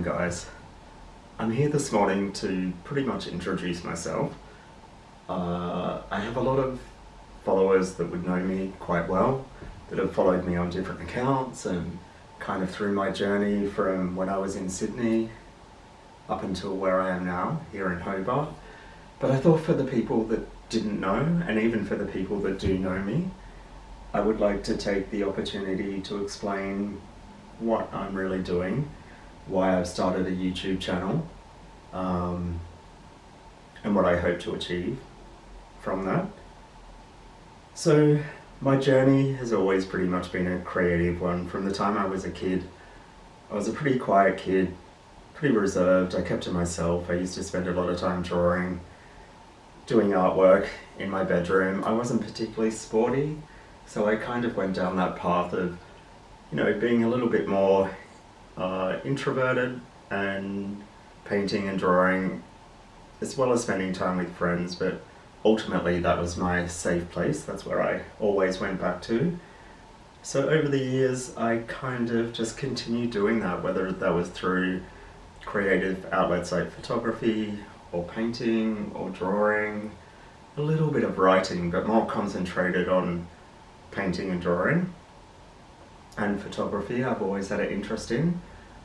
morning, guys. I'm here this morning to pretty much introduce myself. I have a lot of followers that would know me quite well, that have followed me on different accounts and kind of through my journey from when I was in Sydney up until where I am now, here in Hobart. But I thought for the people that didn't know, and even for the people that do know me, I would like to take the opportunity to explain what I'm really doing, why I've started a YouTube channel, and what I hope to achieve from that. So my journey has always pretty much been a creative one. From the time I was a kid, I was a pretty quiet kid, pretty reserved. I kept to myself. I used to spend a lot of time drawing, doing artwork in my bedroom. I wasn't particularly sporty, so I kind of went down that path of, being a little bit more introverted and painting and drawing, as well as spending time with friends. But ultimately that was my safe place. That's where I always went back to. So over the years I kind of just continued doing that, whether that was through creative outlets like photography or painting or drawing, a little bit of writing, but more concentrated on painting and drawing. And photography I've always had an interest in.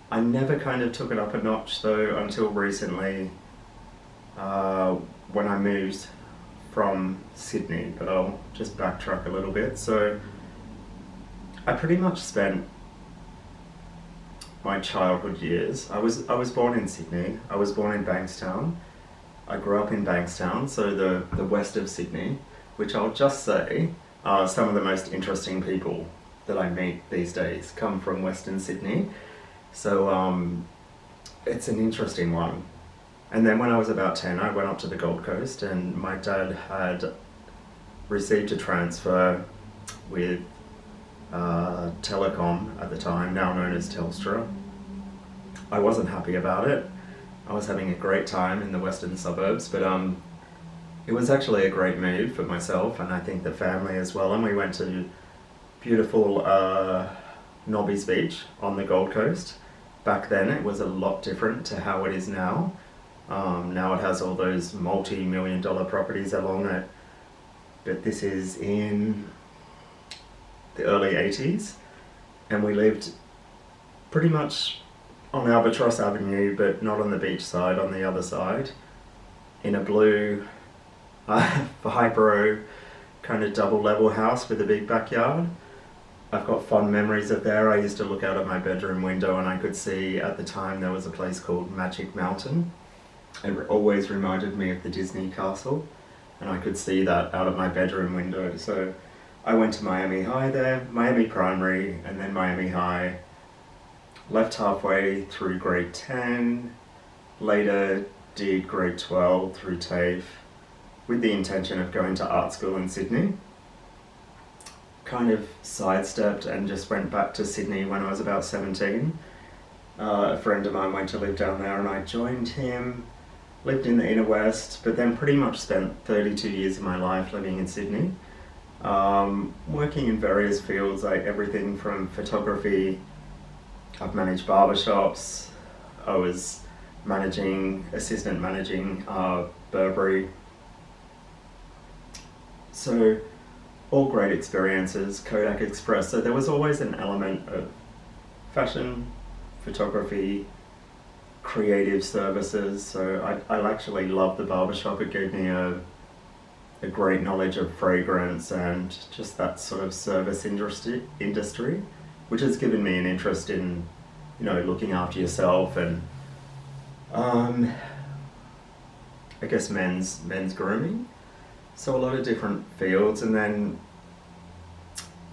I never kind of took it up a notch though until recently, when I moved from Sydney, but I'll just backtrack a little bit. So I pretty much spent my childhood years, I was born in Sydney. I was born in Bankstown. I grew up in Bankstown, so the west of Sydney, which I'll just say are some of the most interesting people that I meet these days come from Western Sydney. So it's an interesting one. And then when I was about 10, I went up to the Gold Coast, and my dad had received a transfer with Telecom at the time, now known as Telstra. I wasn't happy about it. I was having a great time in the western suburbs, but it was actually a great move for myself and I think the family as well. And we went to beautiful Nobby's Beach on the Gold Coast. Back then it was a lot different to how it is now. Now it has all those multi-million-dollar properties along it, but this is in the early 80s, and we lived pretty much on Albatross Avenue, but not on the beach side, on the other side, in a blue vibro kind of double level house with a big backyard. I've got fond memories of there. I used to look out of my bedroom window and I could see, at the time there was a place called Magic Mountain. It always reminded me of the Disney castle, and I could see that out of my bedroom window. So I went to Miami High there, Miami Primary, and then Miami High. Left halfway through grade 10, later did grade 12 through TAFE with the intention of going to art school in Sydney. Kind of sidestepped and just went back to Sydney when I was about 17. A friend of mine went to live down there and I joined him, lived in the inner west, but then pretty much spent 32 years of my life living in Sydney. Working in various fields, like everything from photography. I've managed barbershops. I was assistant managing Burberry. So all great experiences, Kodak Express. So there was always an element of fashion, photography, creative services. So I actually loved the barbershop. It gave me a great knowledge of fragrance and just that sort of service industry, which has given me an interest in, looking after yourself and I guess men's grooming. So a lot of different fields, and then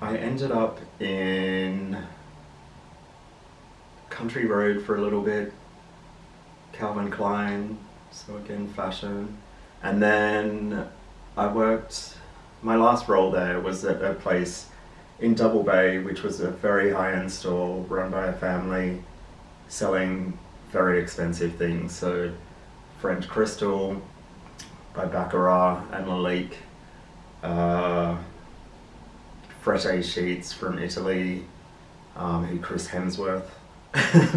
I ended up in Country Road for a little bit, Calvin Klein, so again fashion, and then my last role there was at a place in Double Bay, which was a very high-end store run by a family selling very expensive things. So French Crystal by Baccarat and Lalique, Frette sheets from Italy, who Chris Hemsworth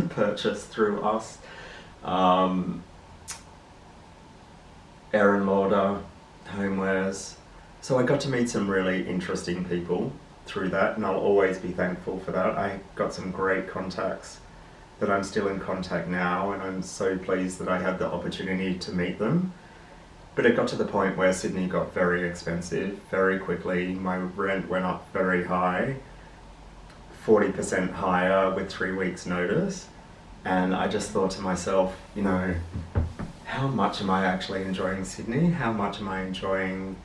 purchased through us. Aaron Lauder, Homewares. So I got to meet some really interesting people through that, and I'll always be thankful for that. I got some great contacts that I'm still in contact now, and I'm so pleased that I had the opportunity to meet them. But it got to the point where Sydney got very expensive very quickly. My rent went up very high, 40% higher with 3 weeks notice. And I just thought to myself, how much am I actually enjoying Sydney? How much am I enjoying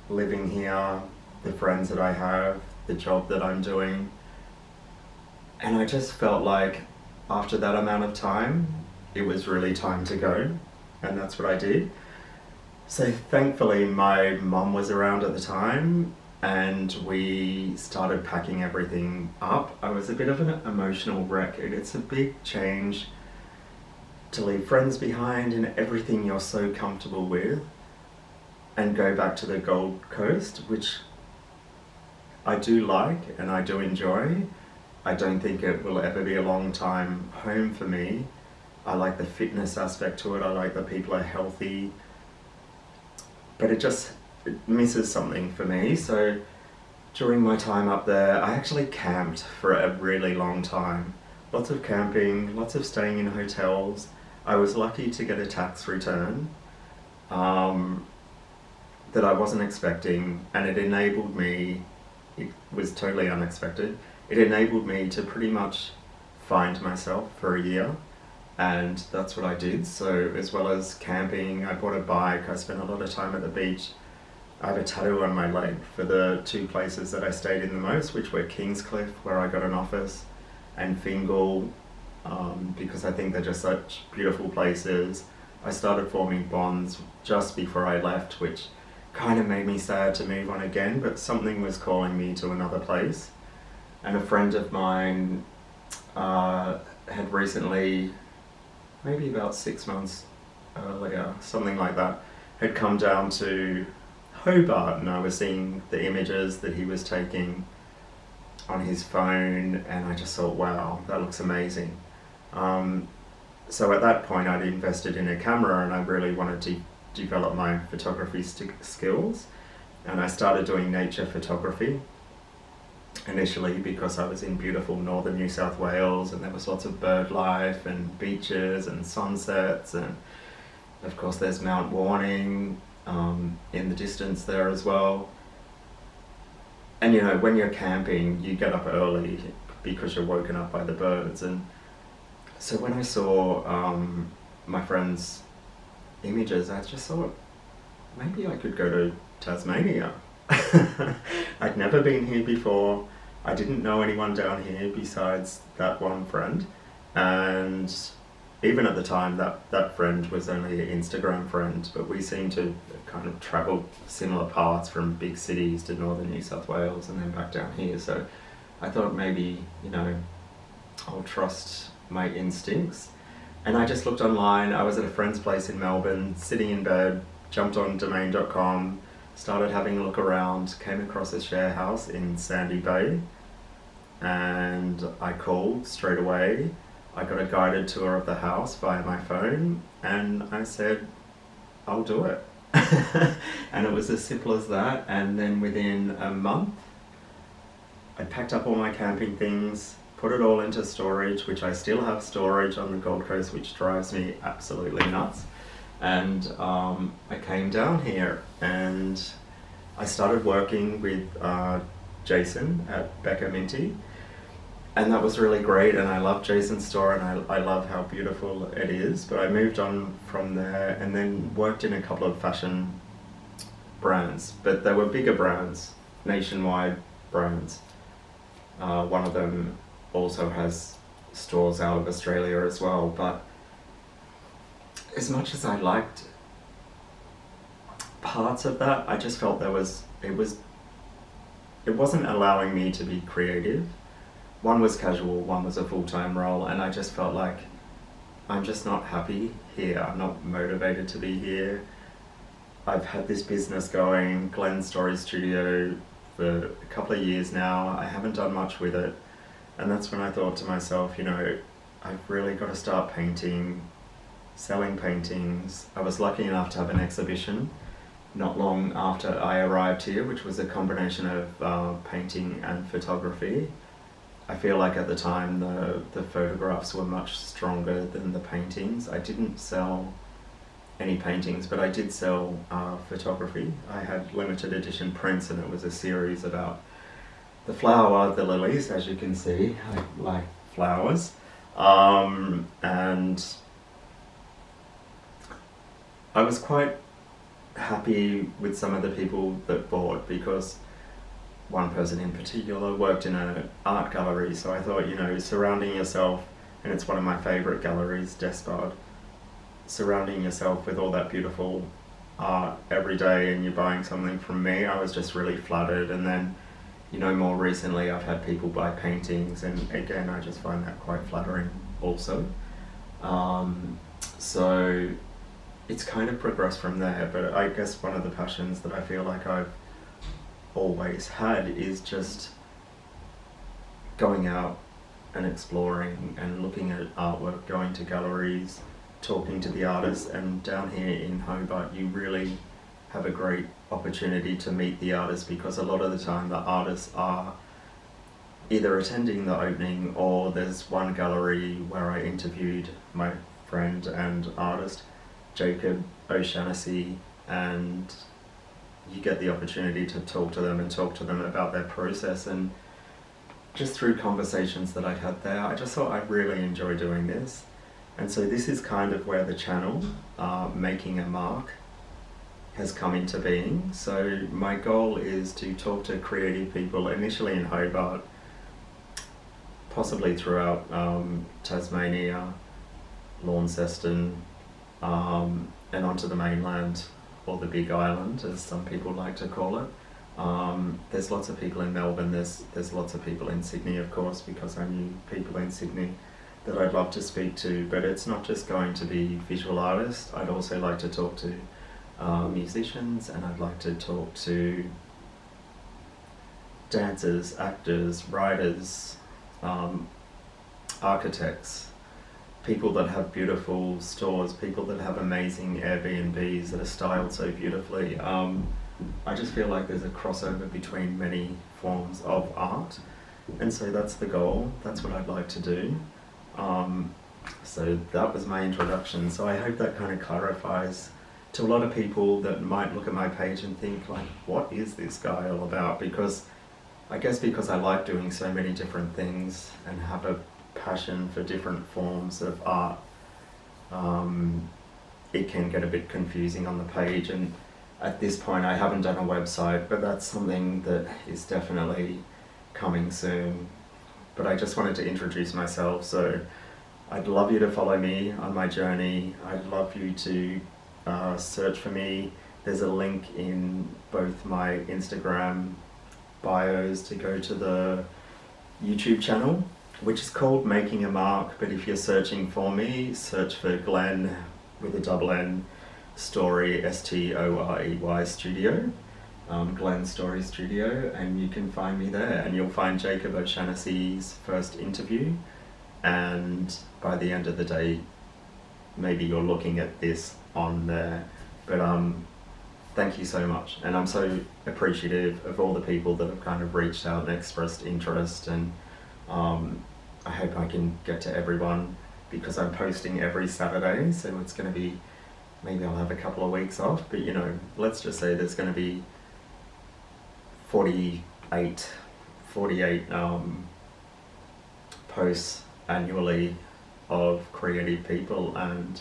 living here, the friends that I have, the job that I'm doing? And I just felt like after that amount of time, it was really time to go. And that's what I did. So thankfully my mum was around at the time and we started packing everything up. I was a bit of an emotional wreck. It's a big change to leave friends behind and everything you're so comfortable with and go back to the Gold Coast, which I do like and I do enjoy. I don't think it will ever be a long time home for me. I like the fitness aspect to it. I like that people are healthy. But it misses something for me. So during my time up there, I actually camped for a really long time. Lots of camping, lots of staying in hotels. I was lucky to get a tax return that I wasn't expecting, and it enabled me, it was totally unexpected, it enabled me to pretty much find myself for a year. And that's what I did. So as well as camping, I bought a bike, I spent a lot of time at the beach. I have a tattoo on my leg for the 2 places that I stayed in the most, which were Kingscliff, where I got an office, and Fingal, because I think they're just such beautiful places. I started forming bonds just before I left, which kind of made me sad to move on again, but something was calling me to another place. And a friend of mine had recently, maybe about 6 months earlier, something like that, had come down to Hobart, and I was seeing the images that he was taking on his phone, and I just thought, wow, that looks amazing. So at that point I'd invested in a camera and I really wanted to develop my photography skills, and I started doing nature photography initially because I was in beautiful northern New South Wales and there was lots of bird life and beaches and sunsets, and of course there's Mount Warning in the distance there as well. And when you're camping you get up early because you're woken up by the birds, and so when I saw my friend's images, I just thought maybe I could go to Tasmania. I'd never been here before. I didn't know anyone down here besides that one friend, and even at the time that friend was only an Instagram friend, but we seemed to kind of travel similar paths from big cities to northern New South Wales and then back down here. So I thought maybe, I'll trust my instincts. And I just looked online. I was at a friend's place in Melbourne, sitting in bed, jumped on domain.com, started having a look around, came across a share house in Sandy Bay, and I called straight away. I got a guided tour of the house via my phone, and I said, I'll do it. And it was as simple as that. And then within a month, I packed up all my camping things, put it all into storage, which I still have storage on the Gold Coast, which drives me absolutely nuts. And I came down here and I started working with Jason at Becca Minty, and that was really great, and I love Jason's store and I love how beautiful it is. But I moved on from there and then worked in a couple of fashion brands, but they were bigger brands, nationwide brands. One of them also has stores out of Australia as well, but as much as I liked parts of that, I just felt it wasn't allowing me to be creative. One was casual, one was a full-time role, and I just felt like I'm just not happy here. I'm not motivated to be here. I've had this business going, Glenn's Story Studio, for a couple of years now. I haven't done much with it. And that's when I thought to myself, I've really got to start painting, selling paintings. I was lucky enough to have an exhibition not long after I arrived here, which was a combination of painting and photography. I feel like at the time the photographs were much stronger than the paintings. I didn't sell any paintings, but I did sell photography. I had limited edition prints, and it was a series about the flower, the lilies, as you can see. I like flowers. And I was quite happy with some of the people that bought, because one person in particular worked in an art gallery, so I thought, you know, surrounding yourself, and it's one of my favourite galleries, Despard, surrounding yourself with all that beautiful art every day and you're buying something from me, I was just really flattered. And then, you know, more recently I've had people buy paintings, and again I just find that quite flattering also. So it's kind of progressed from there, but I guess one of the passions that I feel like I've always had is just going out and exploring and looking at artwork, going to galleries, talking to the artists. And down here in Hobart you really have a great opportunity to meet the artists, because a lot of the time the artists are either attending the opening, or there's one gallery where I interviewed my friend and artist Jacob O'Shaughnessy, and you get the opportunity to talk to them and talk to them about their process. And just through conversations that I'd had there, I just thought I'd really enjoy doing this. And so this is kind of where the channel, Making a Mark, has come into being. So my goal is to talk to creative people, initially in Hobart, possibly throughout Tasmania, Launceston, and onto the mainland, or the Big Island, as some people like to call it. There's lots of people in Melbourne, there's lots of people in Sydney, of course, because I knew people in Sydney that I'd love to speak to. But it's not just going to be visual artists. I'd also like to talk to musicians, and I'd like to talk to dancers, actors, writers, architects, people that have beautiful stores, people that have amazing Airbnbs that are styled so beautifully. I just feel like there's a crossover between many forms of art, and so that's the goal. That's what I'd like to do. So that was my introduction. So I hope that kind of clarifies to a lot of people that might look at my page and think, like, what is this guy all about? Because I guess because I like doing so many different things and have a passion for different forms of art, it can get a bit confusing on the page. And at this point I haven't done a website, but that's something that is definitely coming soon. But I just wanted to introduce myself, so I'd love you to follow me on my journey. I'd love you to search for me. There's a link in both my Instagram bios to go to the YouTube channel, which is called Making a Mark, but if you're searching for me, search for Glenn with a double N, Story, Storey Studio, Glenn Story Studio, and you can find me there. And you'll find Jacob O'Shaughnessy's first interview, and by the end of the day, maybe you're looking at this on there. But thank you so much, and I'm so appreciative of all the people that have kind of reached out and expressed interest. And I hope I can get to everyone, because I'm posting every Saturday, so it's going to be, maybe I'll have a couple of weeks off, but you know, let's just say there's going to be 48 posts annually of creative people. And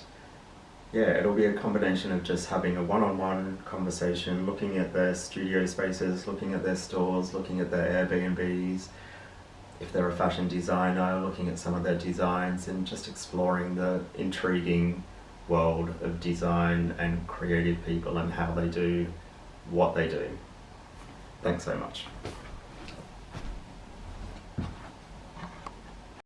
yeah, it'll be a combination of just having a one-on-one conversation, looking at their studio spaces, looking at their stores, looking at their Airbnbs. If they're a fashion designer, looking at some of their designs, and just exploring the intriguing world of design and creative people and how they do what they do. Thanks so much.